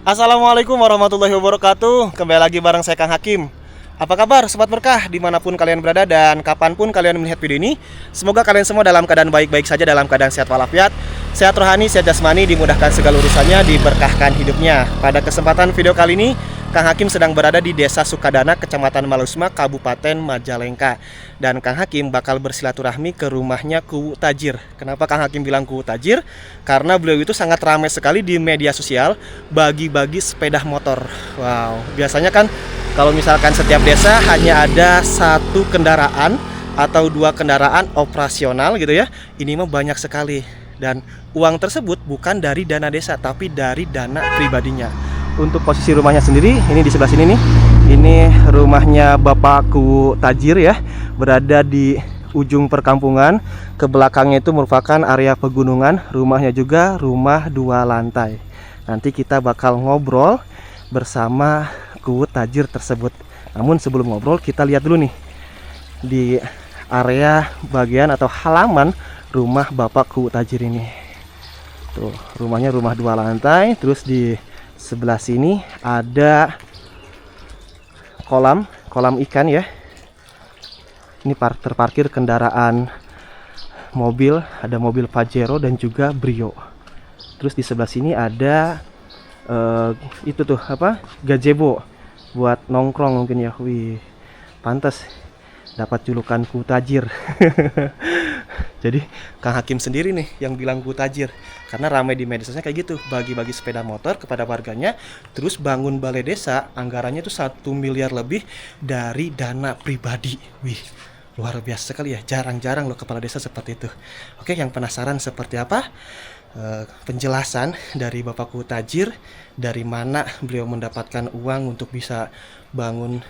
Assalamualaikum warahmatullahi wabarakatuh. Kembali lagi bareng saya Kang Hakim. Apa kabar Sobat Berkah dimanapun kalian berada dan kapanpun kalian melihat video ini. Semoga kalian semua dalam keadaan baik-baik saja, dalam keadaan sehat walafiat, sehat rohani, sehat jasmani, dimudahkan segala urusannya, diberkahkan hidupnya. Pada kesempatan video kali ini Kang Hakim sedang berada di Desa Sukadana, Kecamatan Malusma, Kabupaten Majalengka. Dan Kang Hakim bakal bersilaturahmi ke rumahnya Kuwu Tajir. Kenapa Kang Hakim bilang Kuwu Tajir? Karena beliau itu sangat ramai sekali di media sosial bagi-bagi sepeda motor. Wow, biasanya kan kalau misalkan setiap desa hanya ada satu kendaraan atau dua kendaraan operasional gitu ya. Ini mah banyak sekali. Dan uang tersebut bukan dari dana desa tapi dari dana pribadinya. Untuk posisi rumahnya sendiri, ini di sebelah sini nih. Ini rumahnya Bapak Kuwu Tajir ya, berada di ujung perkampungan. Ke belakangnya itu merupakan area pegunungan. Rumahnya juga rumah 2 lantai. Nanti kita bakal ngobrol bersama Kuwu Tajir tersebut. Namun sebelum ngobrol, kita lihat dulu nih di area bagian atau halaman rumah Bapak Kuwu Tajir ini. Tuh, rumahnya rumah 2 lantai. Terus di sebelah sini ada kolam ikan ya. Ini terparkir kendaraan mobil, ada mobil Pajero dan juga Brio. Terus di sebelah sini ada itu tuh apa? Gazebo buat nongkrong mungkin ya. Wih, pantas dapat julukan Kuwu Tajir. Jadi Kang Hakim sendiri nih yang bilang Kuwu Tajir, karena ramai di media sosial kayak gitu, bagi-bagi sepeda motor kepada warganya. Terus bangun balai desa, anggarannya itu 1 miliar lebih dari dana pribadi. Wih, luar biasa sekali ya, jarang-jarang loh kepala desa seperti itu. Oke, yang penasaran seperti apa penjelasan dari Bapak Kuwu Tajir, dari mana beliau mendapatkan uang untuk bisa bangun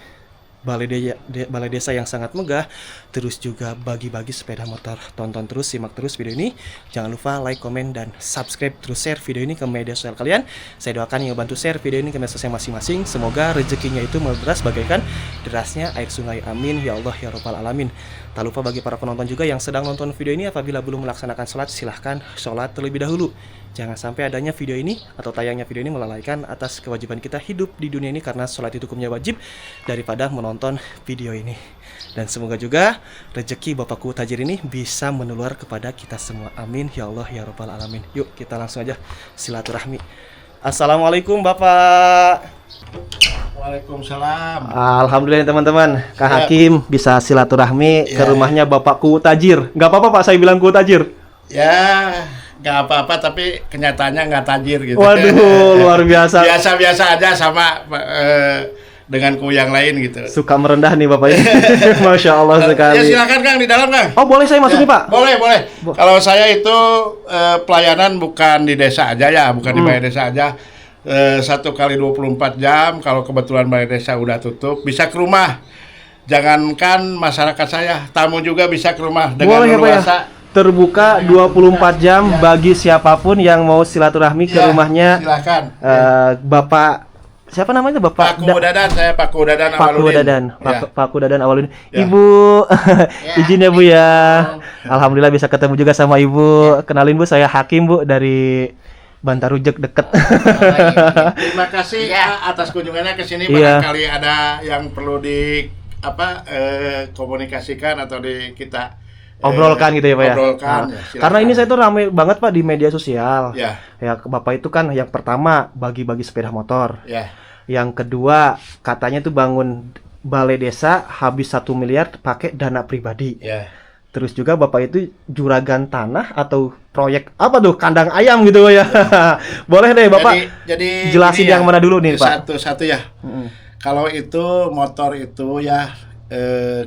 balai desa yang sangat megah, terus juga bagi-bagi sepeda motor. Tonton terus, simak terus video ini. Jangan lupa like, komen, dan subscribe, terus share video ini ke media sosial kalian. Saya doakan yang bantu share video ini ke media sosial masing-masing, semoga rezekinya itu menderas bagaikan derasnya air sungai. Amin ya Allah ya Rabbal Alamin. Tak lupa bagi para penonton juga yang sedang nonton video ini, apabila belum melaksanakan sholat, silahkan sholat terlebih dahulu. Jangan sampai adanya video ini atau tayangnya video ini melalaikan atas kewajiban kita hidup di dunia ini, karena sholat itu hukumnya wajib daripada menonton video ini. Dan semoga juga rezeki Bapak Kuwu Tajir ini bisa menular kepada kita semua. Amin ya Allah ya Rabbal Alamin. Yuk kita langsung aja silaturahmi. Assalamualaikum Bapak. Waalaikumsalam. Alhamdulillah teman-teman, Kak Hakim bisa silaturahmi ke rumahnya Bapak Kuwu Tajir. Gak apa-apa Pak saya bilang Kuwu Tajir? Ya, nggak apa-apa, tapi kenyataannya nggak tajir gitu. Waduh, luar biasa. Biasa-biasa aja sama dengan kuwu yang lain gitu. Suka merendah nih Bapak ini. Masya Allah sekali. Ya silakan Kang, di dalam Kang. Oh boleh saya masuk nih Pak? Boleh. Kalau saya itu pelayanan bukan di desa aja ya, bukan di balai desa aja. 1 kali 24 jam, kalau kebetulan balai desa udah tutup, bisa ke rumah. Jangankan masyarakat saya, tamu juga bisa ke rumah dengan leluasa. Terbuka 24 jam bagi siapapun yang mau silaturahmi ke rumahnya. Silakan. Bapak siapa namanya Bapak? Pak Kuwu Dadan, saya Pak Kuwu Dadan Awaludin. Pak Kuwu Dadan Awaludin. Ibu, izin ya Bu ya. Alhamdulillah bisa ketemu juga sama Ibu. Kenalin Bu, saya Hakim Bu dari Bantarujek deket. Terima kasih atas kunjungannya ke sini. Barangkali ada yang perlu komunikasikan atau kita obrolkan gitu ya Pak ya. Obrolkan. Karena ini saya tuh ramai banget Pak di media sosial. Ya. Ya Bapak itu kan yang pertama bagi-bagi sepeda motor. Ya. Yang kedua katanya tuh bangun balai desa habis 1 miliar pakai dana pribadi. Ya. Terus juga Bapak itu juragan tanah atau proyek apa tuh kandang ayam gitu ya. Boleh deh Bapak. Jadi jelasin yang mana dulu nih Pak. Satu-satu ya. Kalau itu motor itu ya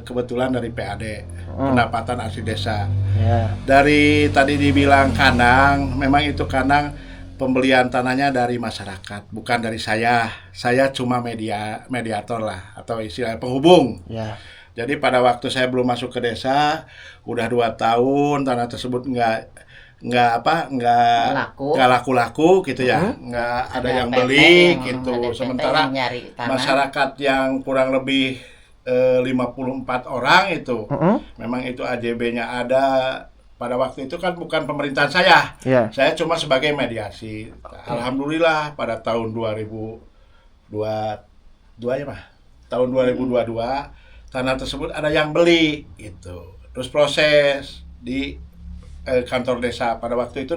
kebetulan dari PAD, pendapatan asli desa. Dari tadi dibilang kandang, memang itu kandang pembelian tanahnya dari masyarakat, bukan dari saya. Saya cuma mediator lah, atau istilah penghubung. Jadi pada waktu saya belum masuk ke desa, udah 2 tahun tanah tersebut nggak laku gitu ya, nggak ada yang beli gitu. Sementara masyarakat yang kurang lebih 54 orang itu, memang itu AJB-nya ada, pada waktu itu kan bukan pemerintahan saya. Ya. Saya cuma sebagai mediasi. Alhamdulillah pada tahun 2022 ya Pak. Tahun 2022 tanah tersebut ada yang beli gitu. Terus proses di kantor desa pada waktu itu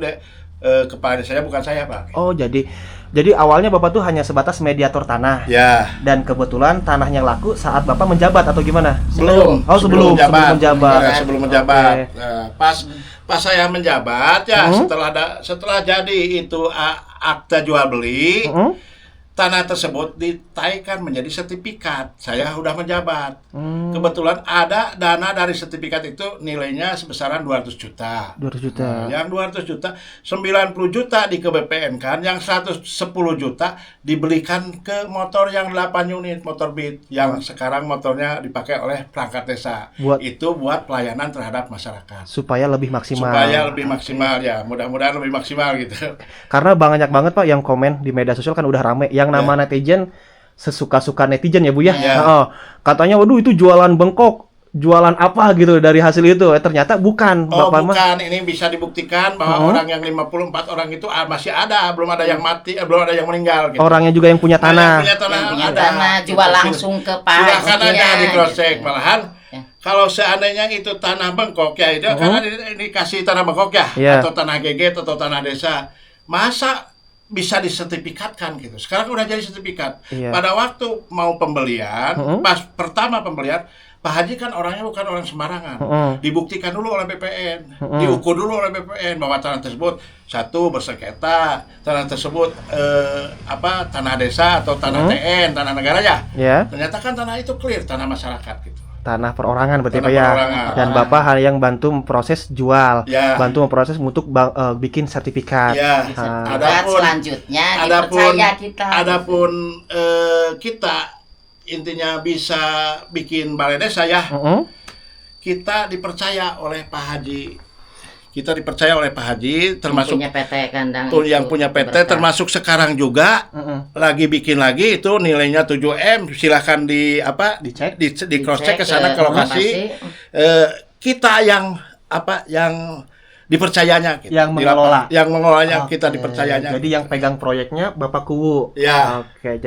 kepala desanya bukan saya Pak. Oh, jadi awalnya Bapak tuh hanya sebatas mediator tanah. Ya. Dan kebetulan tanahnya laku saat Bapak menjabat atau gimana? Belum. Oh, sebelum menjabat. Ya, sebelum menjabat. Okay. Nah, pas saya menjabat ya setelah jadi itu akta jual beli, tanah tersebut ditaikan menjadi sertifikat. Saya sudah menjabat. Kebetulan ada dana dari sertifikat itu nilainya sebesaran 200 juta. 200 juta. Yang 200 juta, 90 juta di KBPN kan, yang 110 juta dibelikan ke motor yang 8 unit, motor Beat, yang sekarang motornya dipakai oleh perangkat desa. Itu buat pelayanan terhadap masyarakat. Supaya lebih maksimal. Ya, mudah-mudahan lebih maksimal gitu. Karena banyak banget Pak yang komen di media sosial kan udah rame. Yang nama netizen sesuka-suka netizen ya Bu ya. Katanya waduh itu jualan bengkok, jualan apa gitu dari hasil itu. Ternyata bukan. Bapak bukan. Ini bisa dibuktikan bahwa orang yang 54 orang itu masih ada, belum ada yang mati, belum ada yang meninggal gitu. Orangnya juga yang punya tanah. Yang punya tanah jual langsung ke Pak. Silakan aja di cross check malahan. Kalau seandainya itu tanah bengkok ya itu karena ini kasih tanah bengkok ya atau tanah GG atau tanah desa. Masa bisa disertifikatkan gitu. Sekarang udah jadi sertifikat. Pada waktu mau pembelian, pas pertama pembelian, Pak Haji kan orangnya bukan orang sembarangan. Dibuktikan dulu oleh BPN, diukur dulu oleh BPN bahwa tanah tersebut satu bersengketa, tanah tersebut tanah desa atau tanah TN, tanah negara ya. Ternyata kan tanah itu clear, tanah masyarakat gitu. Tanah perorangan berarti Pak ya. Dan Bapak hal yang bantu proses jual, bantu memproses untuk bikin sertifikat. Selanjutnya dipercaya kita. Adapun kita intinya bisa bikin balai desa ya. Kita dipercaya oleh Pak Haji. Termasuk yang punya PT kandang. Yang punya PT berkah. Termasuk sekarang juga lagi bikin lagi itu nilainya 7M. Silahkan dicek di cross check ke sana ke lokasi. Kita yang dipercayanya gitu. Yang mengelolanya kita dipercayanya. Jadi yang pegang proyeknya Bapak Kuwu. Ya. Oke,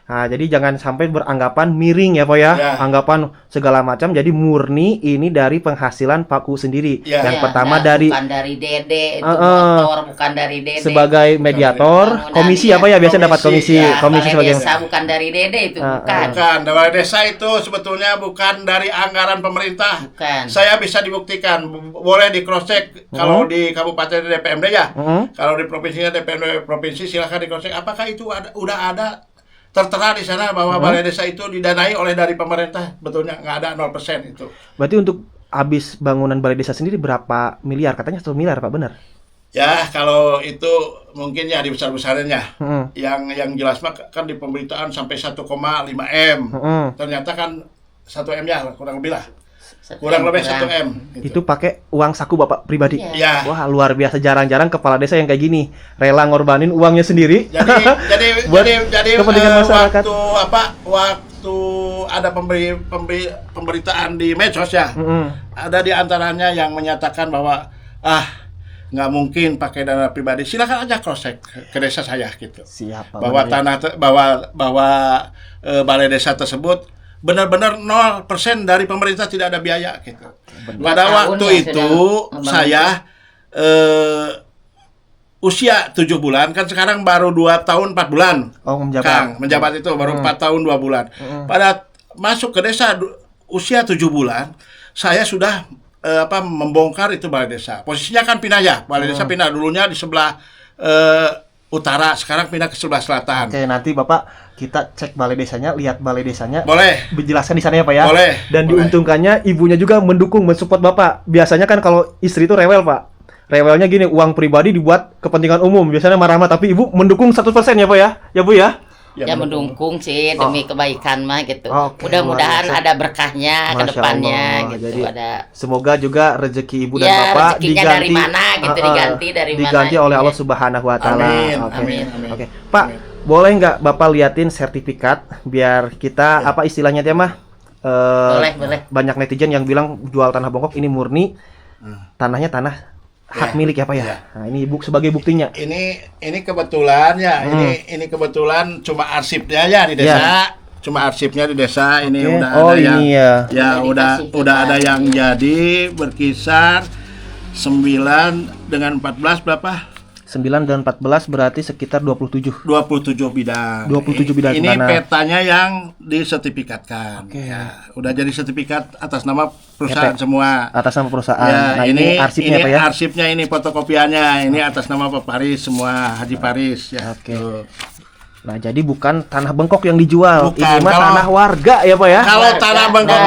jadi jangan sampai beranggapan miring ya Pak ya. Anggapan segala macam, jadi murni ini dari penghasilan Pak Kuwu sendiri. Yang pertama bukan dari Dede itu motor, bukan dari Dede. Sebagai mediator, komisi apa ya biasanya dapat komisi. Komisi sebagai desa bukan dari Dede itu bukan. Balai desa itu sebetulnya bukan dari anggaran pemerintah. Bukan. Saya bisa dibuktikan, boleh di cross check kalau di kabupaten DPMD ya. Kalau di provinsinya DPMD provinsi silahkan di cross check apakah itu udah ada tertera di sana bahwa balai desa itu didanai oleh dari pemerintah. Betulnya nggak ada 0% itu. Berarti untuk habis bangunan balai desa sendiri berapa miliar? Katanya 1 miliar Pak, benar? Ya kalau itu mungkin ya dibesar-besarinnya. Yang jelas mah kan di pemberitaan sampai 1,5 M. Ternyata kan 1 M ya kurang lebih lah. Kurang lebih 1 M. Gitu. Itu pakai uang saku Bapak pribadi. Ya. Wah, luar biasa, jarang-jarang kepala desa yang kayak gini. Rela ngorbanin uangnya sendiri. Jadi kepentingan masyarakat. Waktu ada pemberitaan di medsos ya. Ada di antaranya yang menyatakan bahwa nggak mungkin pakai dana pribadi. Silakan aja cross check ke desa saya gitu. Siapa bahwa bahwa balai desa tersebut benar-benar 0% dari pemerintah, tidak ada biaya gitu. Pada waktu itu saya usia 7 bulan, kan sekarang baru 2 tahun 4 bulan. Menjabat itu baru 4 tahun 2 bulan. Pada masuk ke desa usia 7 bulan, saya sudah membongkar itu balai desa. Posisinya kan pindah ya, balai desa pindah dulunya di sebelah utara, sekarang pindah ke sebelah selatan. Oke, nanti Bapak kita cek balai desanya, lihat balai desanya. Boleh. Dijelaskan di sana ya Pak ya. Boleh. Dan diuntungkannya ibunya juga mendukung, mensupport Bapak. Biasanya kan kalau istri itu rewel Pak. Rewelnya gini, uang pribadi dibuat kepentingan umum. Biasanya marah-marah, tapi ibu mendukung 100% ya Pak ya? Ya Bu ya? Ya mendukung sih demi kebaikan mah gitu. Mudah-mudahan ada berkahnya ke depannya gitu. Jadi, ada. Semoga juga rezeki ibu dan Bapak dari mana gitu diganti oleh Allah Subhanahu wa taala. Amin. Oke. Pak, boleh nggak Bapak liatin sertifikat biar kita istilahnya mah? Boleh. Banyak netizen yang bilang jual tanah bongkok ini murni. tanahnya tanah hak milik ya Pak ya. Nah, ini sebagai buktinya. Ini kebetulan ya, ini kebetulan cuma arsipnya ya di desa. Cuma arsipnya di desa ini udah ada yang udah ada yang jadi berkisar 9 dengan 14 berapa? 9 dan 14 berarti sekitar 27 bidang. 27 bidang ini tanah. petanya yang disertifikatkan. Ya, udah jadi sertifikat atas nama perusahaan semua. Atas nama perusahaan. Ya, nah, ini arsipnya Pak ya. Arsipnya ini fotokopiannya. Ini atas nama Pak Paris semua, Haji Paris ya. Nah, jadi bukan tanah bengkok yang dijual. Bukan, ini mah tanah warga ya Pak ya. Kalau tanah bengkok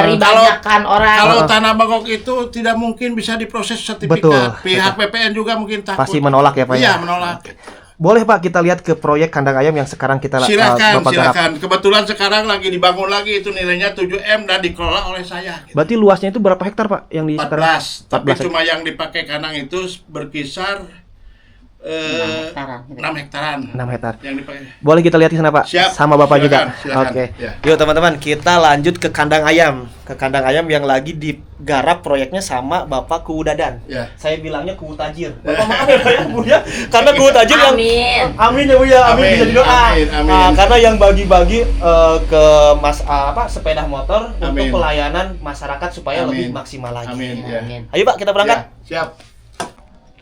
kalau tanah bengkok itu tidak mungkin bisa diproses sertifikat. Betul. Pihak PPN juga mungkin takut. Pasti menolak ya Pak ya. Iya, menolak. Boleh Pak kita lihat ke proyek kandang ayam yang sekarang kita silakan. garap. Kebetulan sekarang lagi dibangun lagi, itu nilainya 7M dan dikelola oleh saya. Berarti luasnya itu berapa hektar Pak yang di 14. Tapi cuma yang dipakai kandang itu berkisar 6 hektaran. 6 hektar. Yang dipakai. Boleh kita lihat di sana Pak? Siap. Sama Bapak Silakan. juga. Oke. Ya. Yuk teman-teman, kita lanjut ke kandang ayam. Ke kandang ayam yang lagi digarap proyeknya sama Bapak Kuwu Dadan. Ya. Saya bilangnya Kuwu Tajir. Bapak maaf ya Pak ya, Bu ya. Karena Kuwu Tajir yang amin ya Bu ya, amin bisa didoa. Nah, karena yang bagi-bagi ke sepeda motor untuk pelayanan masyarakat supaya lebih maksimal lagi. Amin. Ayo Pak, kita berangkat. Ya. Siap.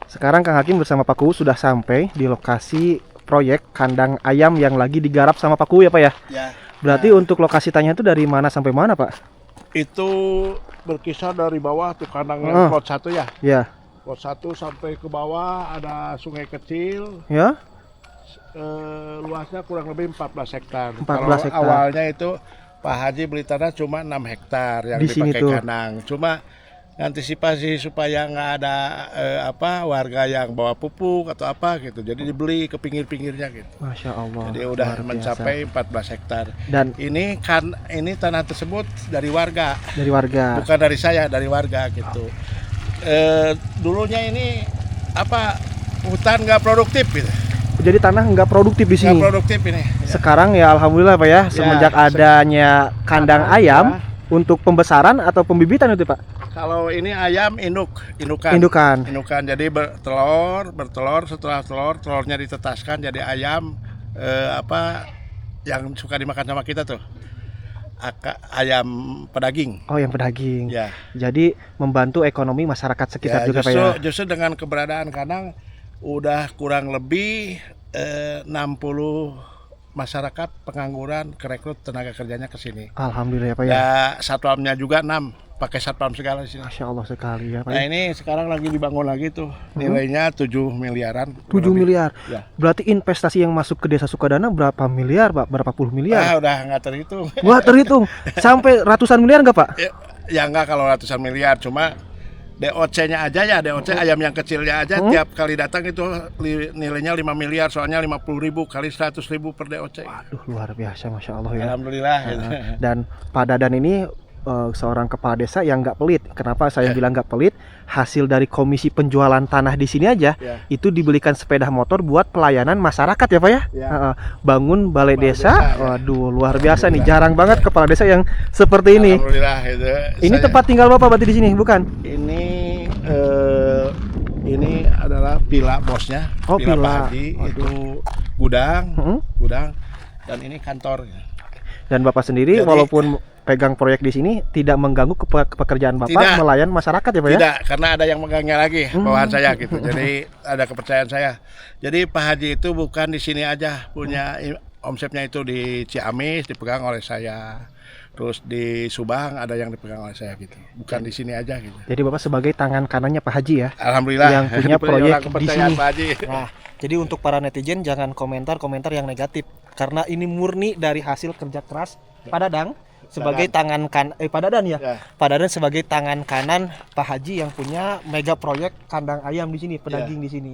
Sekarang Kang Hakim bersama Pak Kuwu sudah sampai di lokasi proyek kandang ayam yang lagi digarap sama Pak Kuwu ya Pak ya? Ya. Berarti untuk lokasi tanya itu dari mana sampai mana Pak? Itu berkisar dari bawah tuh kandangnya plot 1 ya. Ya. Plot 1 sampai ke bawah ada sungai kecil. Ya. Luasnya kurang lebih 14 hektar. 14 Kalau hektar. awalnya itu Pak Haji beli tanah cuma 6 hektar yang di dipakai sini kandang. Cuma antisipasi supaya nggak ada warga yang bawa pupuk atau apa gitu. Jadi dibeli ke pinggir-pinggirnya gitu. Masya Allah. Jadi udah mencapai 14 hektar. Dan ini tanah tersebut dari warga. Dari warga. Bukan dari saya, dari warga gitu. Dulunya ini hutan nggak produktif gitu. Jadi tanah nggak produktif di sini. Nggak produktif ini. Sekarang ya alhamdulillah Pak ya, semenjak adanya kandang ayam untuk pembesaran atau pembibitan itu Pak. Kalau ini ayam indukan. Jadi bertelur, setelah telurnya ditetaskan jadi ayam yang suka dimakan sama kita tuh. Ayam pedaging. Oh, yang pedaging. Ya. Jadi membantu ekonomi masyarakat sekitar juga Pak ya. Justru dengan keberadaan kandang udah kurang lebih 60 masyarakat pengangguran kerekrut tenaga kerjanya ke sini. Alhamdulillah ya Pak ya. Ya, satpamnya juga 6. Pakai satpam segala di sini. Masya Allah sekali ya Pak. Nah, ini sekarang lagi dibangun lagi tuh. Nilainya 7 miliaran. 7 miliar. Ya. Berarti investasi yang masuk ke Desa Sukadana berapa miliar Pak? Berapa puluh miliar? Udah nggak terhitung. Wah, terhitung. Sampai ratusan miliar nggak Pak? Ya nggak kalau ratusan miliar, cuma DOC-nya aja ya, DOC ayam yang kecilnya aja tiap kali datang itu nilainya 5 miliar, soalnya 50.000 kali 100.000 per DOC. Waduh, luar biasa Masya Allah ya. Alhamdulillah. Dan Pak Dadan ini seorang kepala desa yang nggak pelit. Kenapa saya bilang nggak pelit? Hasil dari komisi penjualan tanah di sini aja itu dibelikan sepeda motor buat pelayanan masyarakat ya Pak ya. Bangun balai desa. Waduh, luar biasa nih. Jarang banget kepala desa yang seperti ini. Alhamdulillah itu. Ini tempat tinggal Bapak berarti di sini, bukan? Ini adalah villa bosnya. Villa Pak Haji. Itu gudang, dan ini kantor. Dan Bapak sendiri walaupun pegang proyek di sini tidak mengganggu pekerjaan Bapak melayan masyarakat ya Pak ya? Tidak, karena ada yang megangnya lagi bawahan saya gitu. Jadi ada kepercayaan saya. Jadi Pak Haji itu bukan di sini aja punya omsetnya, itu di Ciamis dipegang oleh saya. Terus di Subang ada yang dipegang oleh saya gitu. Bukan di sini aja gitu. Jadi Bapak sebagai tangan kanannya Pak Haji ya? Alhamdulillah. Yang punya proyek di sini. Pak Haji. Nah, jadi untuk para netizen jangan komentar-komentar yang negatif, karena ini murni dari hasil kerja keras Pak Dadang sebagai tangan Pak Dadan ya. Pak Dadan sebagai tangan kanan Pak Haji yang punya mega proyek kandang ayam di sini, pedaging di sini.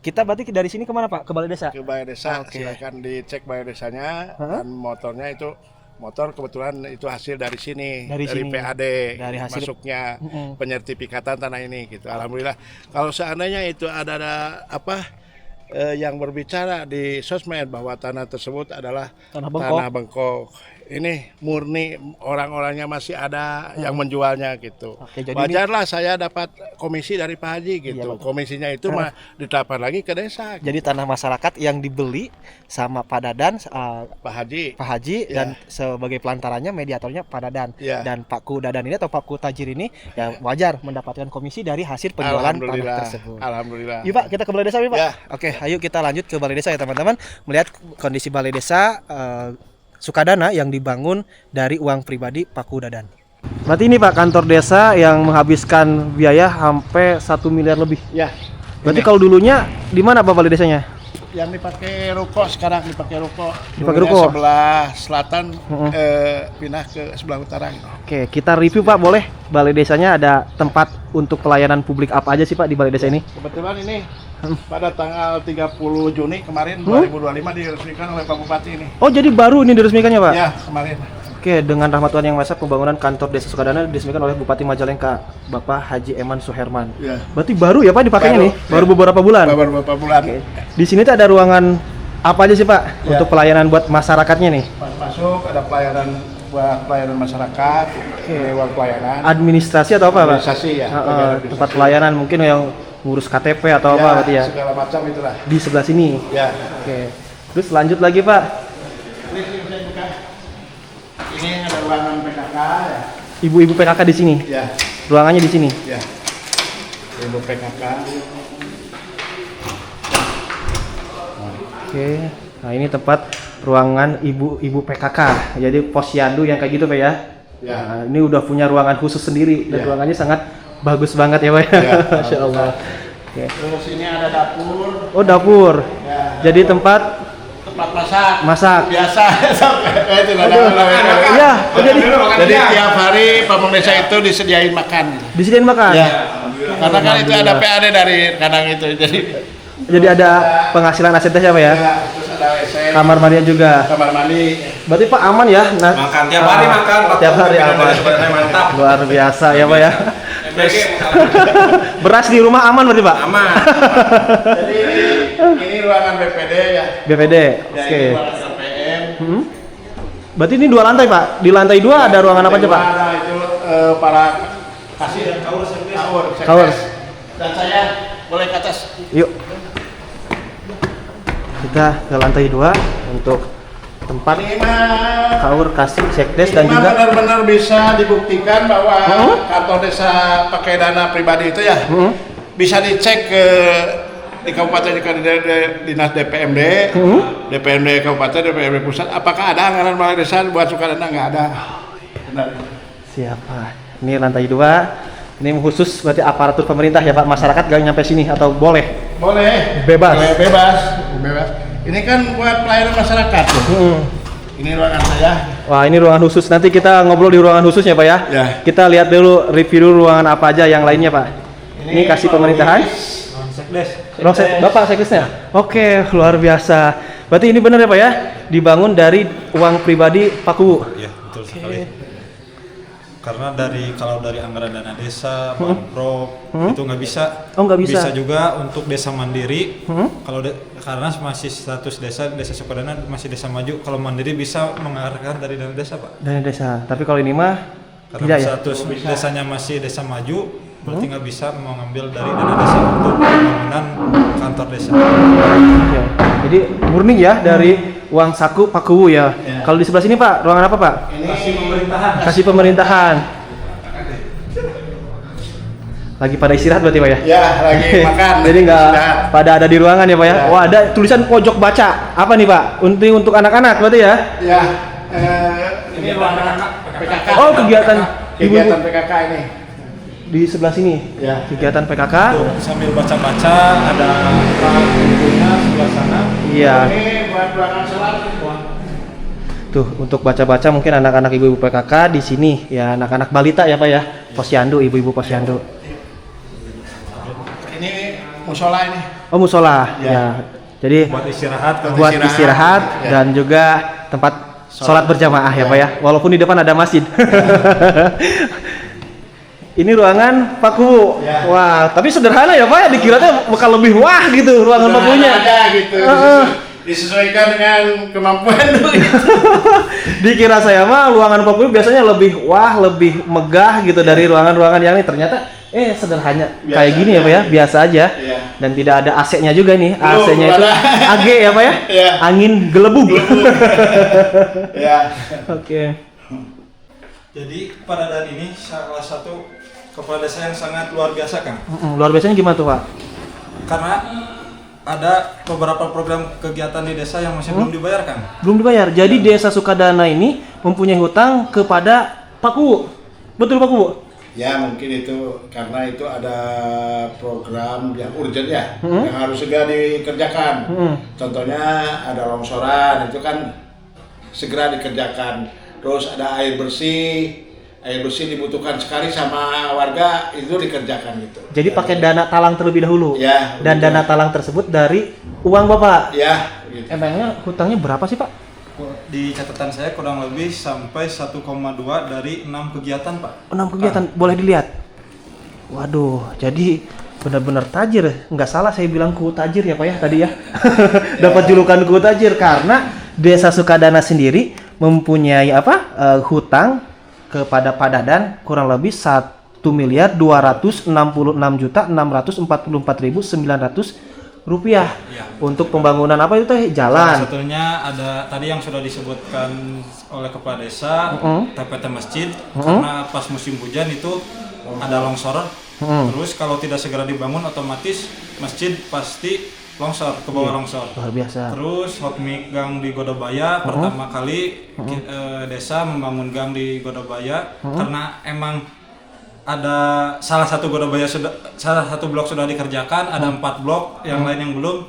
Kita berarti dari sini kemana Pak? Ke Balai Desa? Ke Balai Desa. Silakan dicek Balai Desanya. Dan motornya itu kebetulan itu hasil dari sini, dari PAD, dari hasil masuknya penyertifikatan tanah ini gitu. Alhamdulillah. Kalau seandainya itu ada yang berbicara di sosmed bahwa tanah tersebut adalah Tanah bengkok. tanah bengkok. Ini murni orang-orangnya masih ada yang menjualnya gitu. Oke, jadi Wajarlah saya dapat komisi dari Pak Haji gitu. Iya, betul. Komisinya itu mah ditransfer lagi ke desa. Jadi tanah masyarakat yang dibeli sama Pak Dadan, Pak Haji. Pak Haji Ya. dan sebagai pelantarannya mediatornya Pak Dadan. Ya. Dan Pak Ku Dadan ini atau Pak Ku Tajir ini ya wajar mendapatkan komisi dari hasil penjualan tanah Alhamdulillah. tersebut. Alhamdulillah. Yuk Pak, kita ke balai desa yuk Pak. Ya. Oke, ayo kita lanjut ke balai desa ya teman-teman. Melihat kondisi balai desa Sukadana yang dibangun dari uang pribadi Pak Ku Dadan. Berarti ini Pak kantor desa yang menghabiskan biaya sampai 1 miliar lebih. Ya. Berarti Ini. kalau dulunya di mana Pak balai desanya? Yang dipakai ruko sekarang dipakai ruko. Dipakai Dulunya ruko? Sebelah selatan pindah ke sebelah utara. Gitu. Oke, kita review Pak boleh. Balai desanya ada tempat untuk pelayanan publik apa aja sih Pak di balai desa ini? Kebetulan ini pada tanggal 30 Juni kemarin 2025 diresmikan oleh Pak Bupati ini. Oh, jadi baru ini diresmikannya Pak? Ya, kemarin. Oke, dengan rahmat Tuhan Yang Maha Esa, pembangunan kantor desa Sukadana diresmikan oleh Bupati Majalengka, Bapak Haji Eman Suherman. Ya. Berarti baru ya Pak dipakainya Baru, nih? Baru beberapa bulan? Beberapa bulan. Oke. Di sini tuh ada ruangan apa aja sih Pak Ya. untuk pelayanan buat masyarakatnya nih? Pas masuk ada pelayanan buat pelayanan masyarakat, uang pelayanan. Administrasi atau apa Pak? Administrasi ya. Tempat pelayanan mungkin yang ngurus KTP atau apa berarti ya? Segala macam itulah. Di sebelah sini. Ya. Oke. Terus lanjut lagi Pak. Ini ada ruangan PKK ya. Ibu-ibu PKK di sini. Ya. Ruangannya di sini. Ya. Ibu PKK. Oke. Nah, ini tempat ruangan ibu-ibu PKK. Jadi posyandu yang kayak gitu Pak ya. Ya. Nah, ini udah punya ruangan khusus sendiri dan Ya. ruangannya sangat bagus banget ya Pak ya. Ya, Masya Allah. Oke. Terus ini ada dapur. Oh, dapur. Ya. Jadi tempat Masak. masak. Biasa. Itu Iya, oh, Jadi tiap hari Pamong Desa itu disediain makan. disediain makan. Ya. Karena kan itu ada PAD dari kandang itu. Jadi ada penghasilan asetnya Pak ya. Ya, terus ada WC, Kamar mandinya juga. kamar mandi. Berarti Pak aman ya? Nah, Makan tiap hari makan, Pak. Tiap hari aman. Sebenarnya mantap. Luar biasa ya Pak ya. MBG Beras di rumah aman berarti Pak? aman. Jadi ini ruangan BPD ya. BPD. Ya, Oke. ini ruangan KPM. Berarti ini 2 lantai Pak. Di lantai 2 ada ruangan apa aja Pak? Ada itu para kasir dan kaur, Kaur. Dan saya boleh ke atas. Yuk. Kita ke lantai 2 untuk tempat Ini mah kaur kasih sekdes ini dan mah juga benar-benar bisa dibuktikan bahwa kantor desa pakai dana pribadi itu ya bisa dicek ke di kabupaten di dinas DPMD, DPMD kabupaten, DPMD pusat. Apakah ada anggaran balai desa buat Sukadana? Nggak ada. Benar. siapa? Ini lantai 2. Ini khusus berarti aparatur pemerintah ya Pak. Masyarakat gak nyampe sini atau boleh? Boleh. Bebas. Bebas. Bebas. Ini kan buat pelayanan masyarakat. Ini ruangan saya. Wah, ini ruangan khusus. Nanti kita ngobrol di ruangan khususnya Pak ya. Ya. Kita lihat dulu, review dulu ruangan apa aja yang lainnya Pak. Ini kasih pemerintahan. Bapak sekdesnya. Oke, luar biasa. Berarti ini benar ya Pak ya? Dibangun dari uang pribadi Pak Kubu. Iya, betul sekali. Karena kalau dari anggaran dana desa, mangrove itu nggak bisa. Oh, nggak bisa. Bisa juga untuk desa mandiri. Karena masih status desa Sukadana masih desa maju. Kalau mandiri bisa mengarahkan dari dana desa Pak. Dana desa. Tapi kalau ini mah Karena tidak ya. status desanya masih desa maju, berarti nggak bisa mengambil dari dana desa untuk pembangunan kantor desa. Oke. Jadi murni ya dari uang saku Pak Kubu ya. Kalau di sebelah sini Pak, ruangan apa Pak? Kasih pemerintahan. Kasih pemerintahan. Lagi pada istirahat berarti Pak ya? Ya, lagi makan. Jadi nggak Istirahat. pada ada di ruangan ya Pak ya? Ya. Wah, ada tulisan pojok baca. Apa nih Pak? Untuk anak-anak berarti ya? Ya, ini ruangan PKK. Oh, kegiatan Kegiatan PKK ini. di sebelah sini. Ya. Kegiatan PKK. Tuh, sambil baca-baca ada bukunya sebelah sana. Iya. Ini buat ruangan sholat. Tuh, untuk baca-baca mungkin anak-anak ibu-ibu PKK di sini ya, anak-anak balita ya Pak ya. Posyandu, ibu-ibu posyandu. Ini musola ini. Oh, musola. Ya. Ya. Jadi Buat istirahat. buat istirahat Ya. dan juga tempat sholat berjamaah ya Pak ya. Walaupun di depan ada masjid. Ini ruangan Pak Kuwu. Ya. Wah, tapi sederhana ya Pak ya, dikiranya bakal lebih wah gitu ruangan Pak Kuwunya. Ada gitu. Disesuaikan dengan kemampuan lu gitu. Dikira saya mah ruangan Pak Kuwu biasanya lebih wah, lebih megah gitu dari ruangan-ruangan yang ini. Ternyata sederhana Biasa kayak gini ya Pak ya, biasa aja. Iya. Dan tidak ada AC-nya juga nih. Belum, AC-nya itu ada. AG ya Pak ya? Iya. Angin gelembung. Ya. Oke. Jadi Padadan ini salah satu kepala desa yang sangat luar biasa, Kang. Luar biasanya gimana tuh Pak? Karena ada beberapa program kegiatan di desa yang masih belum dibayarkan. Belum dibayar. Jadi Desa Sukadana ini mempunyai hutang kepada Pak Kuwu. Betul Pak Kuwu? Ya mungkin itu karena itu ada program yang urgent ya, yang harus segera dikerjakan. Contohnya ada longsoran, itu kan segera dikerjakan. Terus ada air bersih dibutuhkan sekali sama warga, itu dikerjakan gitu. Jadi pakai dana talang terlebih dahulu. Ya. Dan betul. dana talang tersebut dari uang Bapak. Ya. Gitu. Emangnya hutangnya berapa sih Pak? Di catatan saya kurang lebih sampai 1,2 dari 6 kegiatan, Pak. 6 kegiatan, boleh dilihat. Waduh, jadi benar-benar tajir. Nggak salah saya bilang Kuwu tajir ya Pak ya tadi ya. Dapat julukan Kuwu tajir karena Desa Sukadana sendiri mempunyai hutang kepada Padadan kurang lebih 1.266.644.900 rupiah untuk pembangunan apa itu teh jalan. Salah satunya ada tadi yang sudah disebutkan oleh kepala desa, TPT masjid, karena pas musim hujan itu ada longsor. Terus kalau tidak segera dibangun otomatis masjid pasti longsor, ke bawah longsor. Luar biasa. Terus hot mic gang di Godobaya pertama kali desa membangun gang di Godobaya karena emang ada salah satu blok sudah dikerjakan, ada 4 blok yang lain yang belum.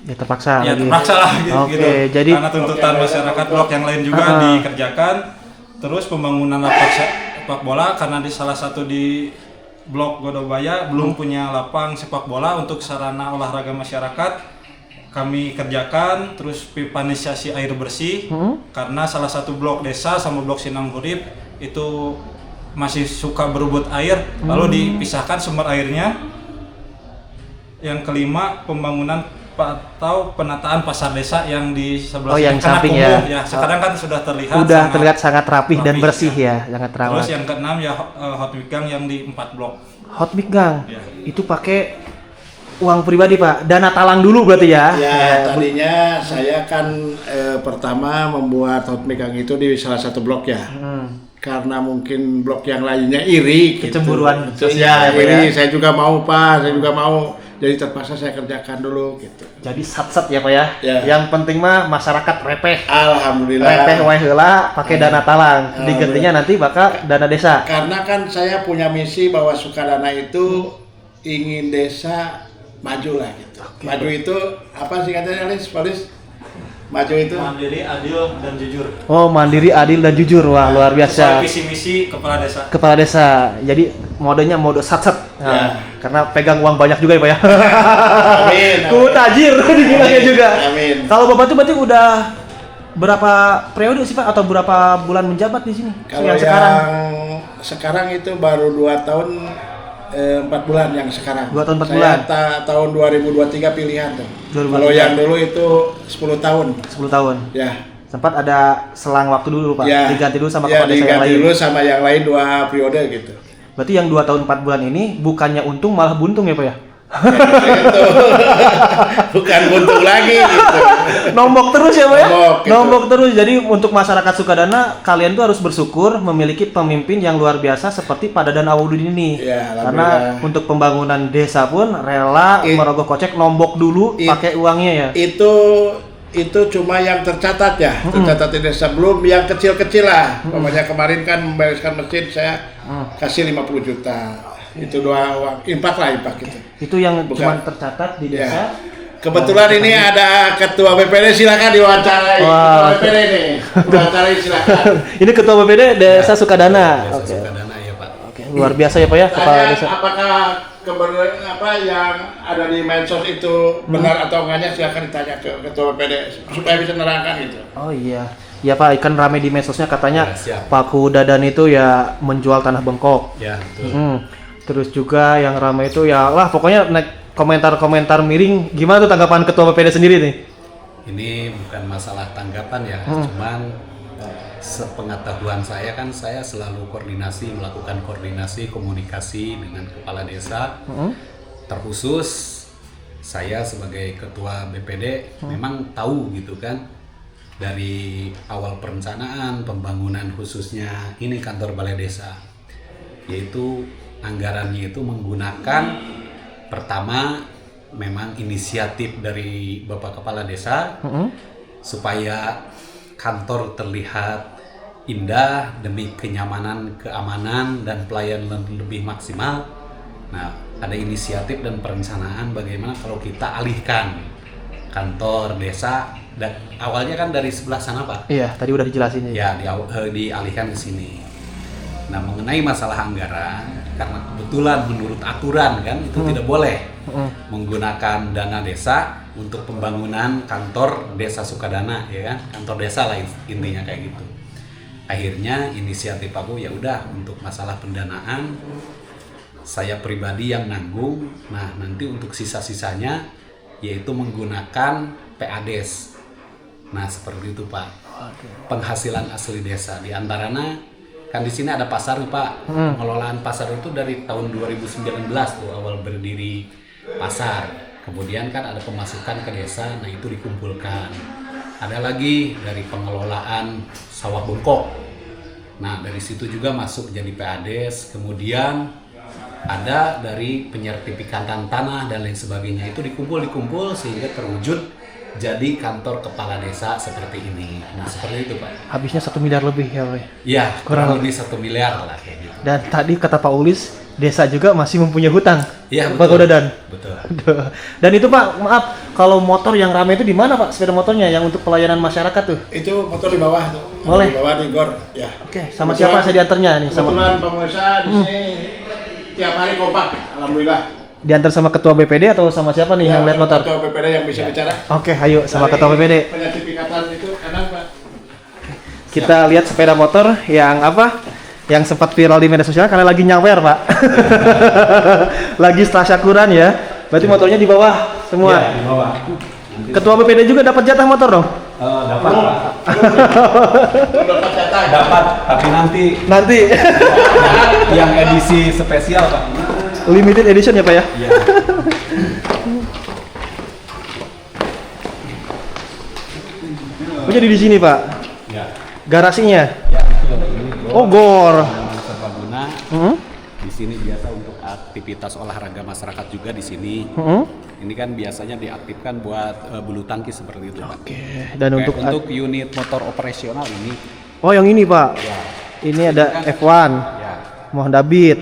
Ya terpaksa. Ya lagi. terpaksa lah gitu. Oke, jadi karena tuntutan masyarakat blok yang lain juga dikerjakan. Terus pembangunan lapak sepak bola karena di salah satu di blok Godobaya belum punya lapang sepak bola untuk sarana olahraga masyarakat. Kami kerjakan, terus pipanisasi air bersih karena salah satu blok desa sama blok Sinang Hurip itu masih suka berebut air, lalu dipisahkan sumber airnya. Yang kelima, pembangunan atau penataan pasar desa yang di sebelah yang samping ya. Sekarang kan sudah terlihat terlihat sangat rapih dan bersih ya, sangat terawat. Terus yang keenam ya hot mic gang yang di 4 blok. Hot mic gang. Ya. Itu pakai uang pribadi Pak, dana talang dulu berarti ya? Ya, tadinya saya kan pertama membuat hot mic gang itu di salah satu blok ya. Karena mungkin blok yang lainnya iri gitu. Kecemburuan sosial ya. Saya juga mau Pak, saya juga mau. Jadi terpaksa saya kerjakan dulu gitu. Jadi sat-sat ya Pak ya? Ya. Yang penting mah masyarakat repeh. Alhamdulillah. Repeh wae heula pakai dana talang. Digantinya nanti bakal dana desa. Karena kan saya punya misi bahwa Sukadana itu ingin desa maju lah gitu. Maju itu apa sih katanya Polis? Maju itu Mandiri, adil, dan jujur. Oh, mandiri, adil dan jujur. Wah, luar biasa. Sesuai visi misi kepala desa. Kepala desa. Jadi modenya mode sat-sat. Nah, Ya. karena pegang uang banyak juga ya Pak ya. Amin. Kuwu tajir dibilangnya juga. Amin. Kalau Bapak tuh berarti udah berapa periode sih Pak atau berapa bulan menjabat di sini? Kalau yang sekarang itu baru 2 tahun 4 bulan yang sekarang. 2 tahun 4 saya bulan. Tahun 2023 pilihan tuh. 2023. Kalau yang dulu itu 10 tahun. 10 tahun. Ya. Sempat ada selang waktu dulu Pak. Ya. Diganti dulu sama Ya, kepala desa yang diganti lain. dulu sama yang lain 2 periode gitu. Berarti yang 2 tahun 4 bulan ini bukannya untung malah buntung ya Pak ya? Gitu. Bukan buntung lagi gitu. Nombok terus ya Pak ya? Nombok, gitu. Nombok terus. Jadi untuk masyarakat Sukadana, kalian tuh harus bersyukur memiliki pemimpin yang luar biasa seperti Padadan Awaludin ini. Ya, Karena alhamdulillah. untuk pembangunan desa pun rela merogoh kocek nombok dulu pakai uangnya ya. Itu cuma yang tercatat ya, tercatat di desa, belum yang kecil-kecil lah. Pokoknya kemarin kan membereskan masjid saya kasih 50 juta. Itu doa uang impak gitu. Itu yang Bukan. cuma tercatat di desa. Ya. Kebetulan ini ada ketua BPD, silakan diwawancarai. Wah. Ketua BPD nih, diwawancarai silakan. Ini ketua BPD Desa Sukadana. Oke. Sukadana ya Pak. Oke, luar biasa ya Pak ya kepala Tanya desa. apakah kebenaran apa yang ada di medsos itu benar atau enggaknya silakan ditanya ke ketua BPD supaya bisa menerangkan gitu. Oh iya. Ya Pak, ikan rame di medsosnya katanya Ya, siap. Pak Kudadan itu ya menjual tanah Bengkok. Ya, betul. Terus juga yang ramai itu ya lah pokoknya komentar-komentar miring. Gimana tuh tanggapan Ketua BPD sendiri nih? Ini bukan masalah tanggapan ya, cuman sepengetahuan saya kan saya selalu melakukan koordinasi komunikasi dengan kepala desa. Terkhusus saya sebagai ketua BPD memang tahu gitu kan dari awal perencanaan pembangunan khususnya ini kantor balai desa, yaitu anggarannya itu menggunakan pertama memang inisiatif dari Bapak Kepala Desa supaya kantor terlihat indah demi kenyamanan, keamanan dan pelayanan lebih maksimal. Nah, ada inisiatif dan perencanaan bagaimana kalau kita alihkan kantor desa, dan awalnya kan dari sebelah sana Pak. Iya, tadi udah dijelasin Ya, dialihkan ke sini. Nah, mengenai masalah anggaran, karena kebetulan menurut aturan kan itu tidak boleh menggunakan dana desa untuk pembangunan kantor desa Sukadana, ya kan? Kantor desa lah intinya kayak gitu. Akhirnya inisiatif aku ya udah untuk masalah pendanaan saya pribadi yang nanggung. Nah, nanti untuk sisa-sisanya yaitu menggunakan PADES. Nah, seperti itu Pak. Penghasilan asli desa di antaranya kan di sini ada pasar nih Pak. Pengelolaan pasar itu dari tahun 2019 tuh awal berdiri pasar. Kemudian kan ada pemasukan ke desa, nah itu dikumpulkan. Ada lagi dari pengelolaan sawah bengkok. Nah, dari situ juga masuk jadi PADES. Kemudian ada dari penyertifikatan tanah dan lain sebagainya, itu dikumpul sehingga terwujud jadi kantor kepala desa seperti ini. Nah, seperti itu Pak. Habisnya 1 miliar lebih ya Pak. Ya, kurang lebih 1 miliar lah kayak gitu. Dan tadi kata Pak Ulis, desa juga masih mempunyai hutang. Iya, Pak Kudadan. Betul. Dan itu Pak, maaf, kalau motor yang ramai itu di mana Pak? Sepeda motornya yang untuk pelayanan masyarakat tuh? Itu motor di bawah tuh. Boleh. Di bawah di gor, ya. Oke, sama siapa saya diantarnya nih? Sama Kebetulan pemirsa di sini tiap hari kompak, alhamdulillah. diantar sama ketua BPD atau sama siapa nih yang lihat motor? Ketua BPD yang bisa bicara. Oke, ayo sama ketua BPD. Penyertifikatan itu enak Pak. Kita lihat sepeda motor yang apa? Yang sempat viral di media sosial karena lagi nyawer, Pak. Lagi tasyakuran ya. Berarti motornya di bawah semua. Iya, di bawah. Ketua BPD juga dapat jatah motor dong? Dapat, Pak. Dapat, tapi nanti yang edisi spesial, Pak. Limited edition ya, Pak ya? Iya. Oh, jadi di sini, Pak. Ya. Garasinya. Ya, betul. Ini Oh, gor. Serbaguna. Di sini biasa untuk aktivitas olahraga masyarakat juga di sini. Ini kan biasanya diaktifkan buat bulu tangkis seperti itu, Pak. Oke. Dan Untuk unit motor operasional ini, Oh, yang ini, Pak. ya, Ini ada F1. ya, Mohon David.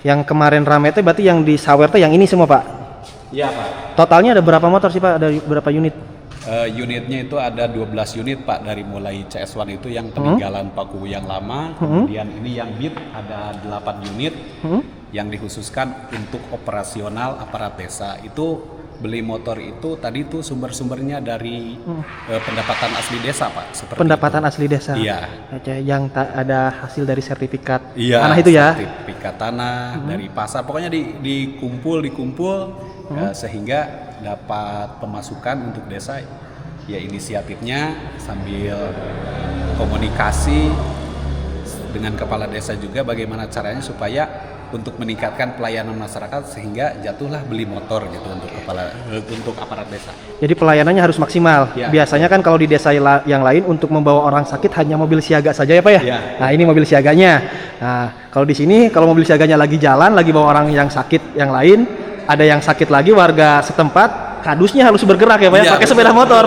Yang kemarin rame itu berarti yang di Sawer tuh yang ini semua, Pak. ya Pak. Totalnya ada berapa motor sih, Pak? Ada berapa unit? Unitnya itu ada 12 unit Pak, dari mulai CS1 itu yang peninggalan paku yang lama, kemudian ini yang Beat ada 8 unit yang dikhususkan untuk operasional aparat desa. Itu beli motor itu tadi tuh sumber-sumbernya dari pendapatan asli desa Pak. Seperti Pendapatan itu. asli desa. Iya. Oke, yang ada hasil dari sertifikat Iya, tanah itu ya. sertifikat tanah dari pasar, pokoknya dikumpul sehingga dapat pemasukan untuk desa. Ya, inisiatifnya sambil komunikasi dengan kepala desa juga bagaimana caranya supaya untuk meningkatkan pelayanan masyarakat sehingga jatuhlah beli motor gitu untuk aparat desa. Jadi pelayanannya harus maksimal. Ya. Biasanya kan kalau di desa yang lain untuk membawa orang sakit hanya mobil siaga saja ya, Pak ya? Ya. Nah, ini mobil siaganya. Nah, kalau di sini kalau mobil siaganya lagi jalan, lagi bawa orang yang sakit yang lain, ada yang sakit lagi warga setempat, kadusnya harus bergerak ya Pak ya, Ya, pakai betul, sepeda motor.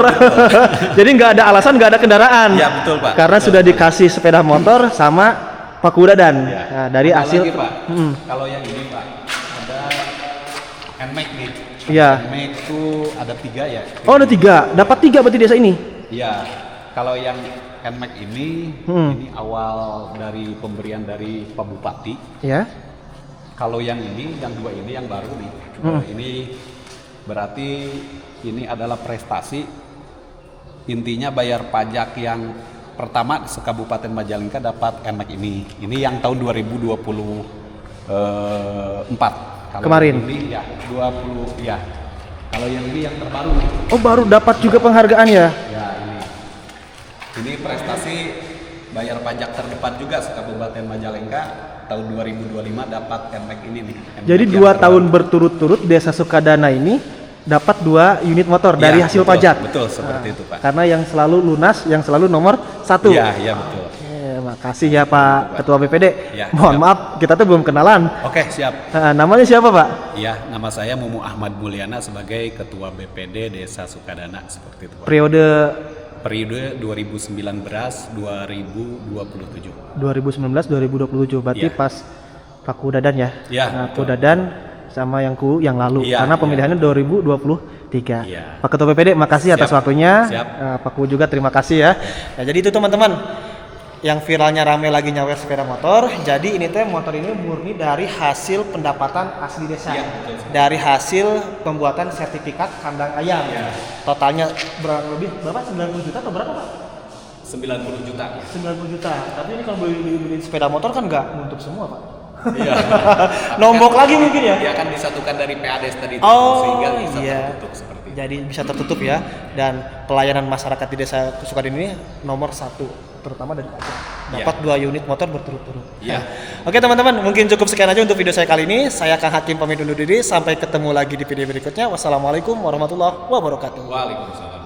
Jadi nggak ada alasan, nggak ada kendaraan. Ya, betul, Pak. Karena Betul. sudah dikasih sepeda motor sama Pak Kudadan. Ya. Nah, dari Ada hasil lagi, Pak. Kalau yang ini Pak ada NMAX nih. Iya. NMAX itu ada 3 ya. Oh, ada 3. Dapat 3 berarti desa ini. Iya. Kalau yang NMAX ini awal dari pemberian dari Pak Bupati. Ya. Kalau yang ini, yang 2 ini yang baru nih. Ini berarti ini adalah prestasi. Intinya bayar pajak yang pertama se-Kabupaten Majalengka dapat NMAX ini. Ini yang tahun 2024. Kalau Kemarin? ini ya 20 ya. Kalau yang ini yang terbaru. Oh, baru dapat juga penghargaan ya? Ya ini. Ini prestasi bayar pajak terdepan juga se-Kabupaten Majalengka tahun 2025 dapat NMAX ini nih. NMAX Jadi yang 2 terbaru. tahun berturut-turut Desa Sukadana ini dapat 2 unit motor Ya, dari hasil betul, pajak. Betul, seperti itu Pak. Karena yang selalu lunas, yang selalu nomor 1. Iya, iya betul. Makasih ya Pak Ketua BPD. Ya, Mohon siap. maaf, kita tuh belum kenalan. Oke, siap. Namanya siapa Pak? Iya, nama saya Mumu Ahmad Mulyana sebagai Ketua BPD Desa Sukadana seperti itu Pak. Periode Periode 2019-2027. 2019-2027, berarti Iya. pas Pak Ku Dadan ya? Iya, Nah, Ku betul. Dadan sama yang lalu, Iya, karena iya. pemilihannya 2023. Iya. Pak Ketua BPD, makasih atas Siap. waktunya. Siap. Pak Ku juga terima kasih ya. Nah, jadi itu teman-teman, yang viralnya rame lagi nyawer sepeda motor. Jadi ini teh motor ini murni dari hasil pendapatan asli desa. Iya, betul. Dari hasil pembuatan sertifikat kandang ayam. Iya. Totalnya berapa 90 juta atau berapa Pak? 90 juta. 90 juta. Tapi ini kalau beli sepeda motor kan nggak untuk semua Pak. Iya. Nombok lagi mungkin ya? Dia kan disatukan dari PADS tadi itu, Oh, sehingga bisa iya. tertutup seperti itu. Jadi bisa tertutup ya. Dan pelayanan masyarakat di Desa Sukadana ini nomor 1, terutama dari pajak. Dapat 2 unit motor berturut-turut. Iya. Oke teman-teman, mungkin cukup sekian aja untuk video saya kali ini. Saya Kang Hakim pamit undur diri. Sampai ketemu lagi di video berikutnya. Wassalamualaikum warahmatullahi wabarakatuh. Waalaikumsalam.